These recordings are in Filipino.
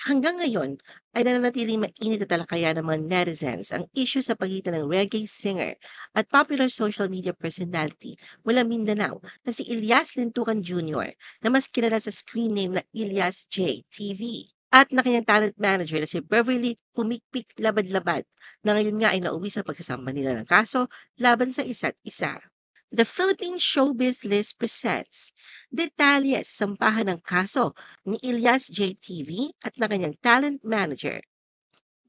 Hanggang ngayon ay nananatiling mainit na talakayan ng mga netizens ang issue sa pagitan ng reggae singer at popular social media personality mula Mindanao na si Elias Lintukan Jr. na mas kilala sa screen name na Elias J. TV at na kanyang talent manager na si Beverly Pumikpik Labad-Labad na ngayon nga ay nauwi sa pagsasamba nila ng kaso laban sa isa't isa. The Philippine Showbiz List presents detalye sa sampahan ng kaso ni Ilyas JTV at ng kanyang talent manager.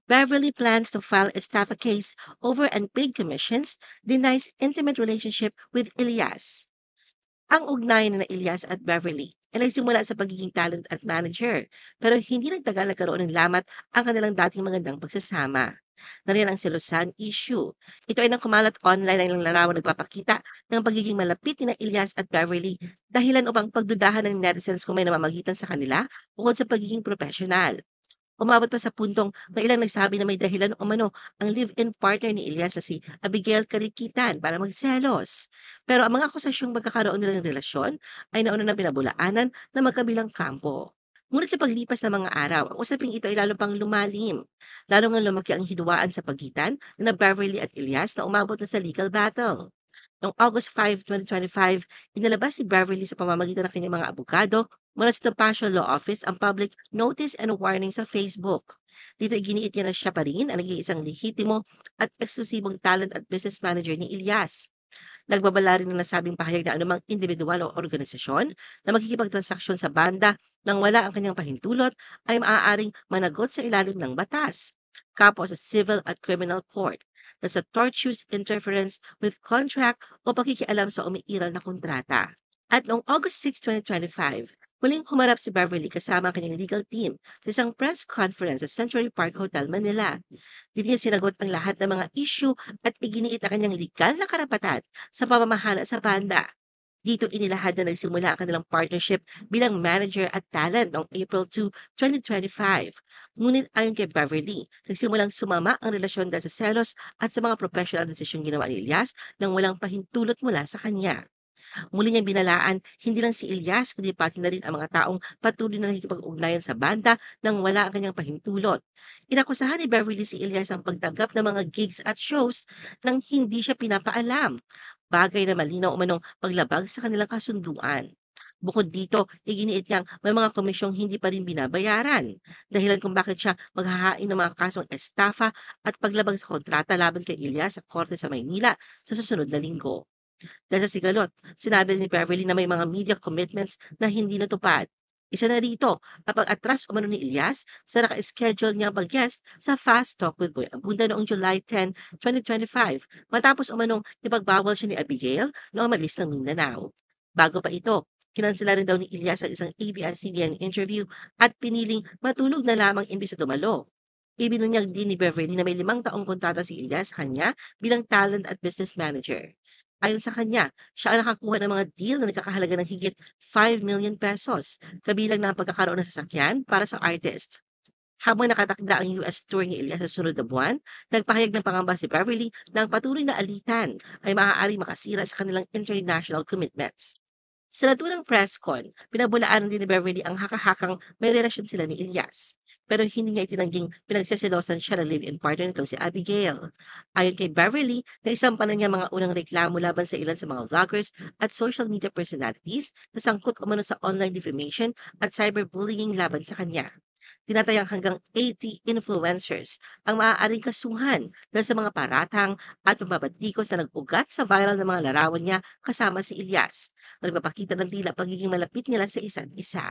Beverly plans to file a estafa case over unpaid commissions, denies intimate relationship with Ilyas. Ang ugnayan na Ilyas at Beverly ay nagsimula sa pagiging talent at manager, pero hindi nagtagal nagkaroon ng lamat ang kanilang dating magandang pagsasama. Nariyan ang selosan issue. Ito ay nang kumalat online ang ilang larawan nagpapakita ng pagiging malapit ni na Ilyas at Beverly dahilan upang pagdudahan ng netizens kung may namamagitan sa kanila bukod sa pagiging professional. Umabot pa sa puntong may ilang nagsabi na may dahilan umano ang live-in partner ni Ilyas na si Abigail Karikitan para magselos. Pero ang mga akusasyong magkakaroon nila ng relasyon ay nauna na pinabulaanan ng magkabilang kampo. Ngunit sa paglipas ng mga araw, ang usaping ito ay lalo pang lumalim. Lalo nga lumaki ang hinuwaan sa pagitan na Beverly at Ilyas na umabot na sa legal battle. Noong August 5, 2025, inilabas si Beverly sa pamamagitan ng kanyang mga abogado mula sa Topacio Law Office ang public notice and warning sa Facebook. Dito iginiit niya na siya pa rin ang nag-iisang lehitimo at eksklusibong talent at business manager ni Ilyas. Nagbabala rin ng nasabing pahayag na anumang individual o organisasyon na makikipagtransaksyon sa banda nang wala ang kanyang pahintulot ay maaaring managot sa ilalim ng batas, kapwa sa civil at criminal court, na sa tortious interference with contract o pakikialam sa umiiral na kontrata. At noong August 6, 2025, muling humarap si Beverly kasama ang kanyang legal team sa isang press conference sa Century Park Hotel, Manila. Dito niya sinagot ang lahat ng mga issue at iginiit ang kanyang legal na karapatan sa pamamahala sa banda. Dito inilahad na nagsimula ang kanilang partnership bilang manager at talent noong April 2, 2025. Ngunit ayon kay Beverly, nagsimulang sumama ang relasyon dahil sa selos at sa mga professional decision ginawa ni Elias nang walang pahintulot mula sa kanya. Muli niyang binalaan, hindi lang si Elias kundi pati na rin ang mga taong patuloy na nakikipag-ugnayan sa banda nang wala ang kanyang pahintulot. Inakusahan ni Beverly si Elias ang pagtanggap ng mga gigs at shows nang hindi siya pinapaalam. Bagay na malinaw umanong paglabag sa kanilang kasunduan. Bukod dito, iginiit niyang may mga komisyong hindi pa rin binabayaran. Dahilan kung bakit siya maghahain ng mga kasong estafa at paglabag sa kontrata laban kay Elias sa korte sa Maynila sa susunod na linggo. Dahil sa sigalot, sinabi ni Beverly na may mga media commitments na hindi natupad. Isa na rito, ang pag-atras umano ni Elias sa naka-schedule niyang pag-guest sa Fast Talk with Boy Abunda noong July 10, 2025 matapos umanong ipagbawal siya ni Abigail na umalis ng Mindanao. Bago pa ito, kinansela rin daw ni Elias ang isang ABS-CBN interview at piniling matulog na lamang imbis na dumalo. Ibinunyag din ni Beverly na may 5 taong kontrata si Elias sa kanya bilang talent at business manager. Ayon sa kanya, siya ang nakakuha ng mga deal na nagkakahalaga ng higit 5 million pesos, kabilang na ang pagkakaroon ng sasakyan para sa artist. Habang nakatakda ang US tour ni Elias sa sunod na buwan, nagpahayag ng pangamba si Beverly na ang patuloy na alitan ay maaaring makasira sa kanilang international commitments. Sa naturang press con, pinabulaanan din ni Beverly ang haka-hakang may relasyon sila ni Elias. Pero hindi niya itinangging pinagseselosan siya ng live-in partner nitong si Abigail. Ayon kay Beverly, naisampa na niya mga unang reklamo laban sa ilan sa mga vloggers at social media personalities na sangkot umano sa online defamation at cyberbullying laban sa kanya. Tinatayang hanggang 80 influencers ang maaaring kasuhan dahil sa mga paratang at pambabatikos na nag-ugat sa viral na mga larawan niya kasama si Elias, na nagpapakita ng tila pagiging malapit nila sa isa't isa.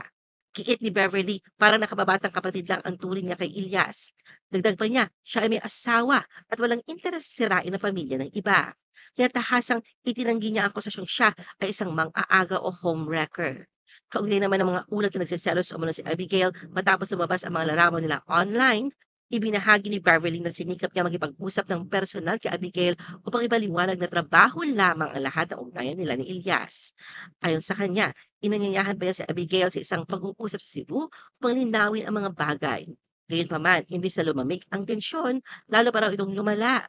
Kiit ni Beverly, parang nakababatang kapatid lang ang turing niya kay Elias. Dagdag pa niya, siya ay may asawa at walang interes sirain ang pamilya ng iba. Kaya tahasang itinanggi niya ang akusasyong siya ay isang mang-aaga o homewrecker. Kaugnay naman ng mga ulat na nagseselos umano si Abigail matapos lumabas ang mga larawan nila online, ibinahagi ni Beverly na sinikap niya makipag-usap ng personal kay Abigail upang ipaliwanag na trabaho lamang ang lahat ng ugnayan nila ni Elias. Ayon sa kanya, inanyayahan pa niya si Abigail sa isang pag-uusap sa Cebu upang linawin ang mga bagay. Gayunpaman, imbis na lumamig ang tensyon, lalo pa raw itong lumala.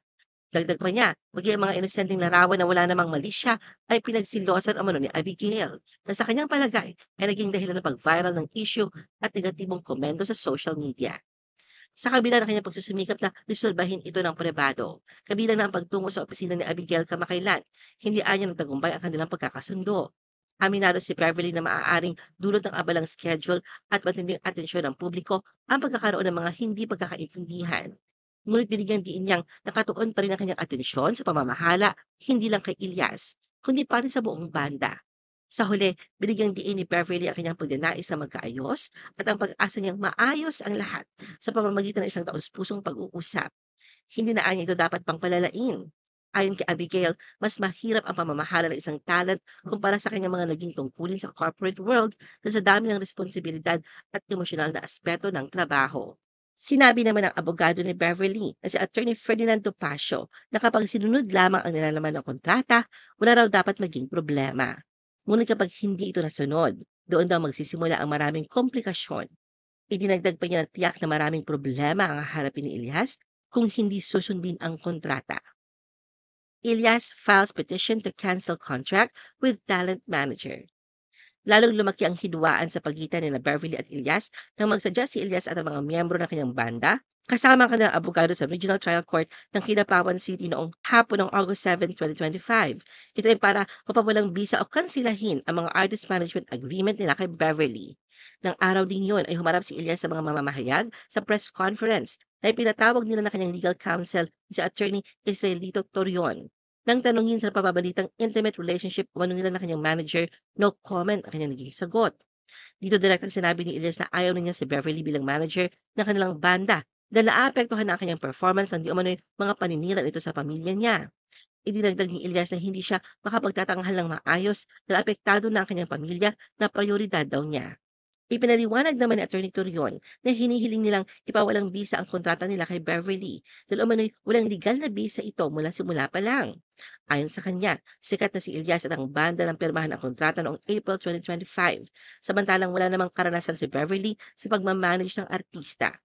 Dagdag pa niya, maging ang mga inosenteng larawan na wala namang mali siya ay pinagsilosan umano ni Abigail na sa kanyang palagay ay naging dahilan ng pag-viral ng issue at negatibong komento sa social media. Sa kabila ng kanyang pagsusumikap na resolbahin ito ng pribado, kabilang na ang pagtungo sa opisina ni Abigail kamakailan, hindi anya nagtagumpay ang kanilang pagkakasundo. Aminado si Beverly na maaaring dulot ng abalang schedule at matinding atensyon ng publiko ang pagkakaroon ng mga hindi pagkakaintindihan. Ngunit binigyang diin niyang nakatuon pa rin ang kanyang atensyon sa pamamahala, hindi lang kay Ilyas, kundi pati sa buong banda. Sa huli, binigyang diin ni Beverly ang kanyang pagnanais na magkaayos at ang pag-asa niyang maayos ang lahat sa pamamagitan ng isang taos-pusong pag-uusap. Hindi na anya ito dapat pang palalain. Ayon kay Abigail, mas mahirap ang pamamahala ng isang talent kumpara sa kanyang mga naging tungkulin sa corporate world dahil sa dami ng responsibilidad at emosyonal na aspeto ng trabaho. Sinabi naman ng abogado ni Beverly na si Attorney Ferdinand Topacio na kapag sinunod lamang ang nilalaman ng kontrata, wala raw dapat maging problema. Ngunit kapag hindi ito nasunod, doon daw magsisimula ang maraming komplikasyon. Idinagdag pa niya na tiyak na maraming problema ang haharapin ni Ilyas kung hindi susundin ang kontrata. Ilyas files petition to cancel contract with talent manager. Lalong lumaki ang hidwaan sa pagitan ni Beverly at Ilyas nang magsadya si Ilyas at ang mga miyembro ng kanyang banda kasama ang kanilang abogado sa Regional Trial Court ng Kidapawan City noong hapon ng August 7, 2025. Ito ay para mapawalang bisa o kansilahin ang mga artist management agreement nila kay Beverly. Nang araw din yon ay humarap si Ilyas sa mga mamamahayag sa press conference na ipinatawag nila ng kanyang legal counsel si Attorney Israelito Torion. Nang tanungin sa pababalitang intimate relationship umano nila ng kanyang manager, no comment ang kanyang naging sagot. Dito direktang sinabi ni Ilyas na ayaw na niya si Beverly bilang manager ng kanilang banda dahil naapektuhan na ang kanyang performance ng di umano'y mga paninira nito sa pamilya niya. Idinagdag ni Ilyas na hindi siya makapagtatanghal ng maayos dahil apektado na ang kanyang pamilya na prioridad daw niya. Ipinaliwanag naman ni Atty. Torion na hinihiling nilang ipawalang bisa ang kontrata nila kay Beverly dahil umano'y walang legal na bisa ito mula simula pa lang. Ayon sa kanya, sikat na si Ilyas at ang banda ng pirmahan ang kontrata noong April 2025, samantalang wala namang karanasan si Beverly sa pagmamanage ng artista.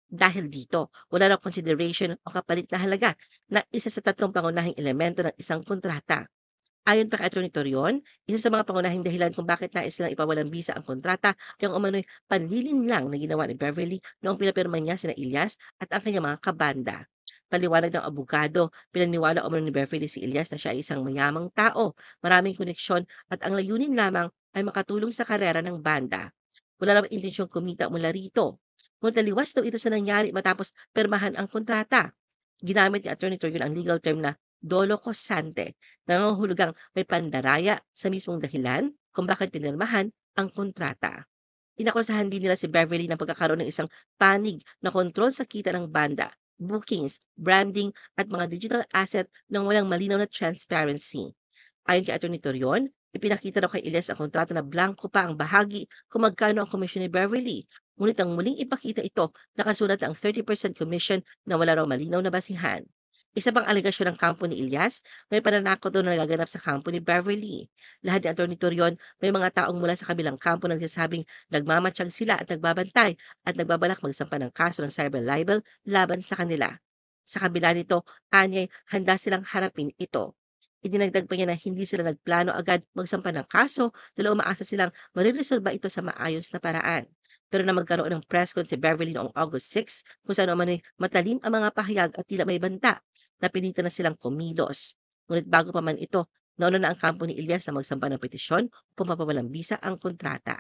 Dahil dito, wala raw consideration o kapalit na halaga na isa sa tatlong pangunahing elemento ng isang kontrata. Ayon pa kay Atty. Torion, isa sa mga pangunahing dahilan kung bakit nais silang ipawalang bisa ang kontrata ay ang umano'y panlilinlang na ginawa ni Beverly noong pinapirma niya sina Ilyas at ang kanyang mga kabanda. Paliwanag ng abogado, pinaniwala umano ni Beverly si Ilyas na siya ay isang mayamang tao, maraming koneksyon at ang layunin lamang ay makatulong sa karera ng banda. Wala namang intensyong kumita mula rito. Ngunit naliwas daw ito sa nangyari matapos pirmahan ang kontrata. Ginamit ni Atty. Torion ang legal term na dolo cosante, nangangahulugang may pandaraya sa mismong dahilan kung bakit pinirmahan ang kontrata. Inakusahan din nila si Beverly ng pagkakaroon ng isang panig na kontrol sa kita ng banda, bookings, branding at mga digital asset nang walang malinaw na transparency. Ayon kay Atty. Torion, ipinakita raw kay Ilyas ang kontrata na blanco pa ang bahagi kung magkano ang komisyon ni Beverly. Ngunit ang muling ipakita ito, nakasulat ang 30% commission na wala raw malinaw na basihan. Isa pang alegasyon ng kampo ni Ilyas, may pananakot daw na nagaganap sa kampo ni Beverly. Lahat ni Atty. Torion, may mga taong mula sa kabilang kampo na nagsasabing nagmamatsyag sila at nagbabantay at nagbabalak magsampa ng kaso ng cyber libel laban sa kanila. Sa kabila nito, anyay handa silang harapin ito. Idinagdag pa niya na hindi sila nagplano agad magsampa ng kaso dahil umaasa silang mariresolba ito sa maayos na paraan. Pero na magkaroon ng press con si Beverly noong August 6 kung saan umano'y matalim ang mga pahayag at tila may banta. Napilitan na silang kumilos. Ngunit bago pa man ito, nauna na ang kampo ni Ilyas na magsampa ng petisyon upang mapawalang bisa ang kontrata.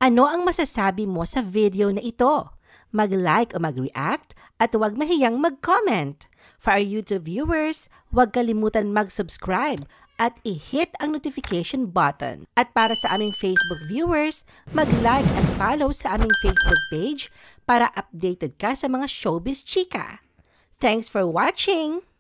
Ano ang masasabi mo sa video na ito? Mag-like o mag-react at huwag mahiyang mag-comment. For our YouTube viewers, huwag kalimutan mag-subscribe at i-hit ang notification button. At para sa aming Facebook viewers, mag-like at follow sa aming Facebook page para updated ka sa mga showbiz chika. Thanks for watching!